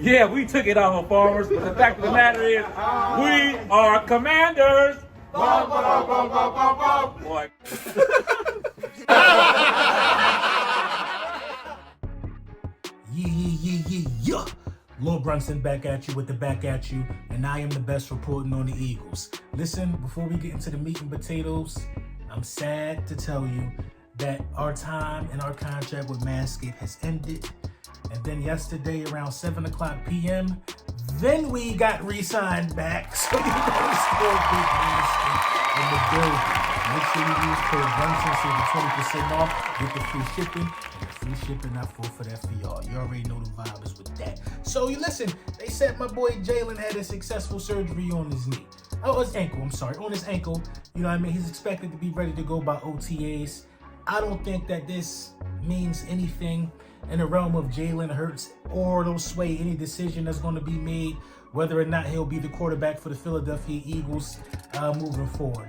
Yeah, we took it off of farmers, but the fact of the matter is, we are commanders. Boy. Yeah. Lil Brunson back at you with the back at you, and I am the best reporting on the Eagles. Listen, before we get into the meat and potatoes, I'm sad to tell you that our time and our contract with Manscaped has ended. And then yesterday around 7 o'clock p.m., then we got re-signed back. So you know still big Manscaped in the building. Make sure you use code Brunson, save the 20% off, get the free shipping. Free shipping, not full for that for y'all. You already know the vibe is with that. So you listen, they said my boy Jalen had a successful surgery on his knee. Oh, his ankle, I'm sorry. On his ankle, you know what I mean? He's expected to be ready to go by OTAs. I don't think that this means anything in the realm of Jalen Hurts, or it'll sway any decision that's going to be made, whether or not he'll be the quarterback for the Philadelphia Eagles moving forward.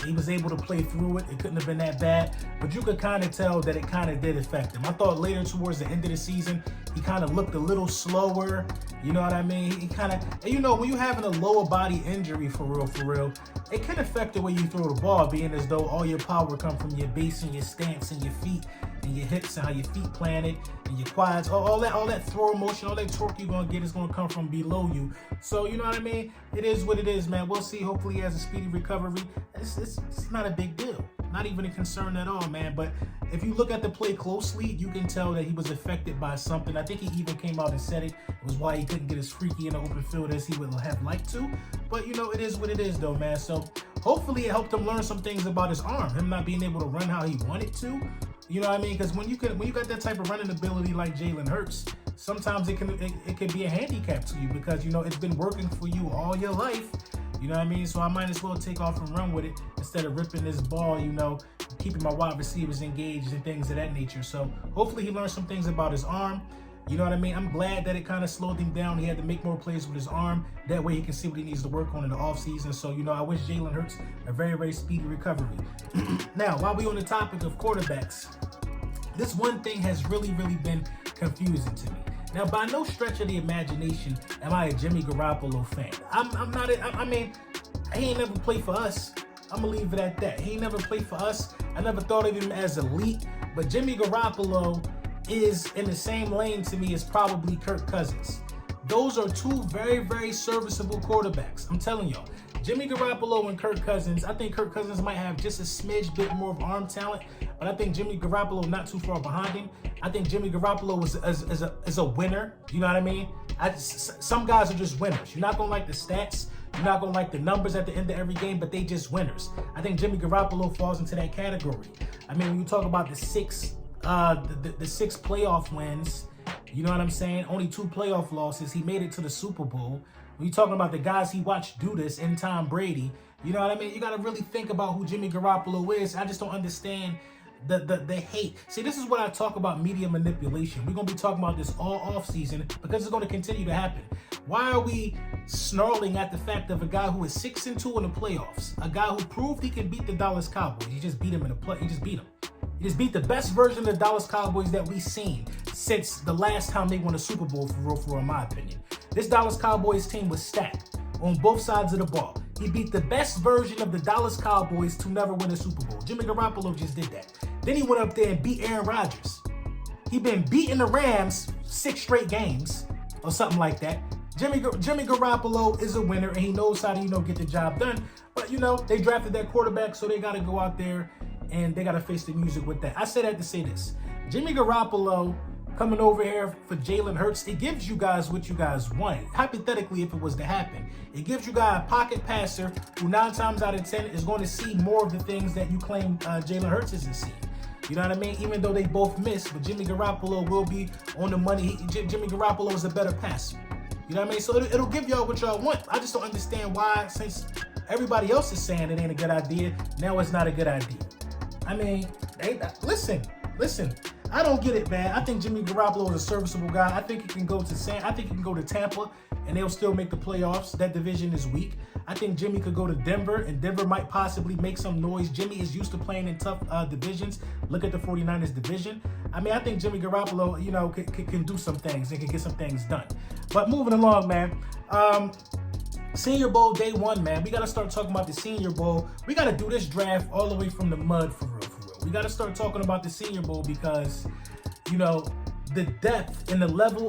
He was able to play through it. It couldn't have been that bad, but you could kind of tell that it kind of did affect him. I thought later towards the end of the season, he kind of looked a little slower. You know what I mean? He kind of, and you know, when you're having a lower body injury for real, it can affect the way you throw the ball, being as though all your power comes from your base and your stance and your feet and your hips and how your feet planted and your quads, all that throw motion, all that torque you're gonna get is gonna come from below you. So you know what I mean? It is what it is, man. We'll see. Hopefully he has a speedy recovery. It's not a big deal. Not even a concern at all, man. But if you look at the play closely, you can tell that he was affected by something. I think he even came out and said it. It was why he couldn't get as freaky in the open field as he would have liked to. But you know, it is what it is though, man. So hopefully it helped him learn some things about his arm, him not being able to run how he wanted to. You know what I mean? Because when you got that type of running ability like Jalen Hurts, sometimes it can be a handicap to you because, you know, it's been working for you all your life. You know what I mean? So I might as well take off and run with it instead of ripping this ball, you know, keeping my wide receivers engaged and things of that nature. So hopefully he learned some things about his arm. You know what I mean? I'm glad that it kind of slowed him down. He had to make more plays with his arm. That way he can see what he needs to work on in the offseason. So, you know, I wish Jalen Hurts a very, very speedy recovery. Now, while we're on the topic of quarterbacks, this one thing has really been confusing to me. Now, by no stretch of the imagination am I a Jimmy Garoppolo fan. I'm not. I mean, he ain't never played for us. I'm gonna leave it at that. He ain't never played for us. I never thought of him as elite. But Jimmy Garoppolo is in the same lane to me as probably Kirk Cousins. Those are two very serviceable quarterbacks. I'm telling y'all. Jimmy Garoppolo and Kirk Cousins, I think Kirk Cousins might have just a smidge bit more of arm talent, but I think Jimmy Garoppolo not too far behind him. I think Jimmy Garoppolo is a winner. You know what I mean? Some guys are just winners. You're not going to like the stats. You're not going to like the numbers at the end of every game, but they just winners. I think Jimmy Garoppolo falls into that category. I mean, when you talk about the six playoff wins, you know what I'm saying? Only 2 playoff losses. He made it to the Super Bowl. When you're talking about the guys he watched do this in Tom Brady, you know what I mean? You got to really think about who Jimmy Garoppolo is. I just don't understand the hate. See, this is what I talk about media manipulation. We're going to be talking about this all off season because it's going to continue to happen. Why are we snarling at the fact of a guy who is 6-2 in the playoffs, a guy who proved he can beat the Dallas Cowboys? He just beat him in the play. He just beat him. He just beat the best version of the Dallas Cowboys that we've seen since the last time they won a Super Bowl, for in my opinion. This Dallas Cowboys team was stacked on both sides of the ball. He beat the best version of the Dallas Cowboys to never win a Super Bowl. Jimmy Garoppolo just did that. Then he went up there and beat Aaron Rodgers. He been beating the Rams 6 straight games or something like that. Jimmy Garoppolo is a winner and he knows how to, you know, get the job done. But, you know, they drafted that quarterback, so they got to go out there and they got to face the music with that. I say that to say this. Jimmy Garoppolo coming over here for Jalen Hurts, it gives you guys what you guys want. Hypothetically, if it was to happen, it gives you guys a pocket passer who 9 times out of 10 is going to see more of the things that you claim Jalen Hurts isn't seeing. You know what I mean? Even though they both miss, but Jimmy Garoppolo will be on the money. Jimmy Garoppolo is a better passer. You know what I mean? So it'll give y'all what y'all want. I just don't understand why, since everybody else is saying it ain't a good idea, now it's not a good idea. I mean, listen. I don't get it, man. I think Jimmy Garoppolo is a serviceable guy. I think he can go to Tampa, and they'll still make the playoffs. That division is weak. I think Jimmy could go to Denver, and Denver might possibly make some noise. Jimmy is used to playing in tough divisions. Look at the 49ers division. I mean, I think Jimmy Garoppolo, you know, can do some things and can get some things done. But moving along, man. Senior Bowl day one, man. We got to start talking about the Senior Bowl. We got to do this draft all the way from the mud, for real, for real. We got to start talking about the Senior Bowl because, you know, the depth and the level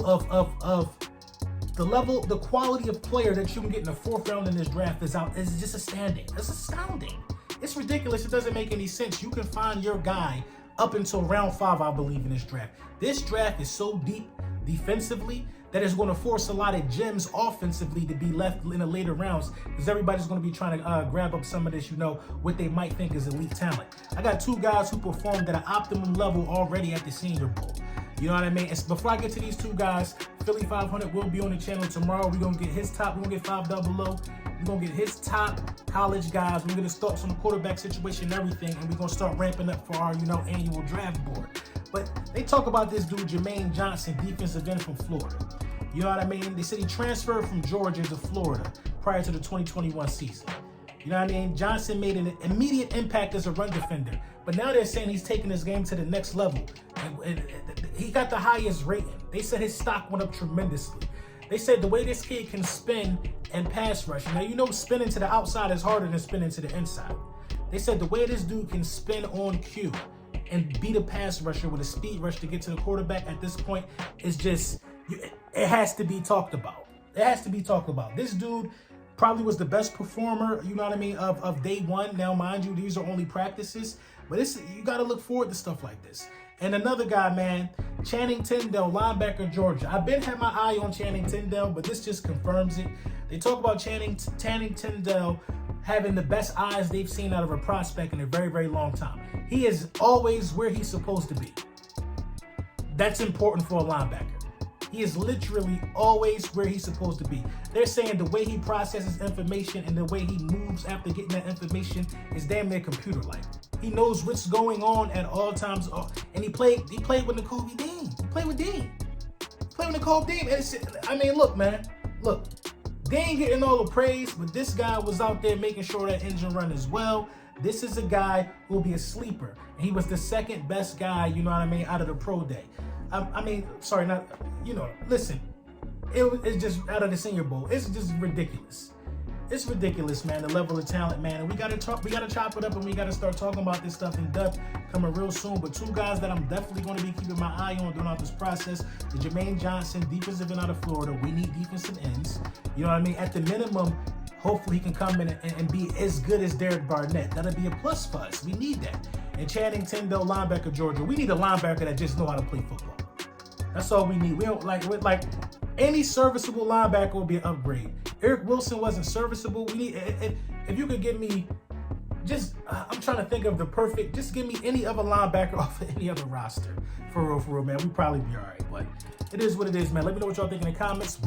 the quality of player that you can get in the 4th round in this draft is just astounding. It's astounding. It's ridiculous. It doesn't make any sense. You can find your guy up until round 5, I believe, in this draft. This draft is so deep defensively that it's going to force a lot of gems offensively to be left in the later rounds because everybody's going to be trying to grab up some of this, you know, what they might think is elite talent. I got 2 guys who performed at an optimum level already at the Senior Bowl. You know what I mean? And before I get to these 2 guys, Philly 500 will be on the channel tomorrow. We're going to get his top. We're going to get 500. We're going to get his top college guys. We're going to start some quarterback situation and everything. And we're going to start ramping up for our, you know, annual draft board. But they talk about this dude, Jermaine Johnson, defensive end from Florida. You know what I mean? They said he transferred from Georgia to Florida prior to the 2021 season. You know what I mean? Johnson made an immediate impact as a run defender. But now they're saying he's taking his game to the next level. And he got the highest rating. They said his stock went up tremendously. They said the way this kid can spin and pass rush. Now, you know, spinning to the outside is harder than spinning to the inside. They said the way this dude can spin on cue and beat a pass rusher with a speed rush to get to the quarterback at this point is just, it has to be talked about. It has to be talked about. This dude probably was the best performer, you know what I mean, of day one. Now, mind you, these are only practices, but you got to look forward to stuff like this. And another guy, man, Channing Tindall, linebacker, Georgia. I've been had my eye on Channing Tindall, but this just confirms it. They talk about Channing Tindall having the best eyes they've seen out of a prospect in a very, very long time. He is always where he's supposed to be. That's important for a linebacker. He is literally always where he's supposed to be. They're saying the way he processes information and the way he moves after getting that information is damn near computer-like. He knows what's going on at all times. And he played with Nicole Dean. He played with Dean. He played with Nicole Dean. I mean, look, man. Look, they ain't getting all the praise, but this guy was out there making sure that engine run as well. This is a guy who will be a sleeper. And he was the 2nd best guy, you know what I mean, out of the pro day. Listen, it's just out of the Senior Bowl. It's just ridiculous. It's ridiculous, man, the level of talent, man. And we gotta chop it up and we gotta start talking about this stuff in depth coming real soon. But 2 guys that I'm definitely gonna be keeping my eye on throughout this process, the Jermaine Johnson, defensive end out of Florida. We need defensive ends. You know what I mean? At the minimum, hopefully he can come in and be as good as Derek Barnett. That'll be a plus for us. We need that. And Channing Tindall, linebacker, Georgia. We need a linebacker that just know how to play football. That's all we need. We don't like any serviceable linebacker will be an upgrade. Eric Wilson wasn't serviceable. We need, if you could give me I'm trying to think of the perfect, just give me any other linebacker off of any other roster. For real, man. We'd probably be all right. But it is what it is, man. Let me know what y'all think in the comments.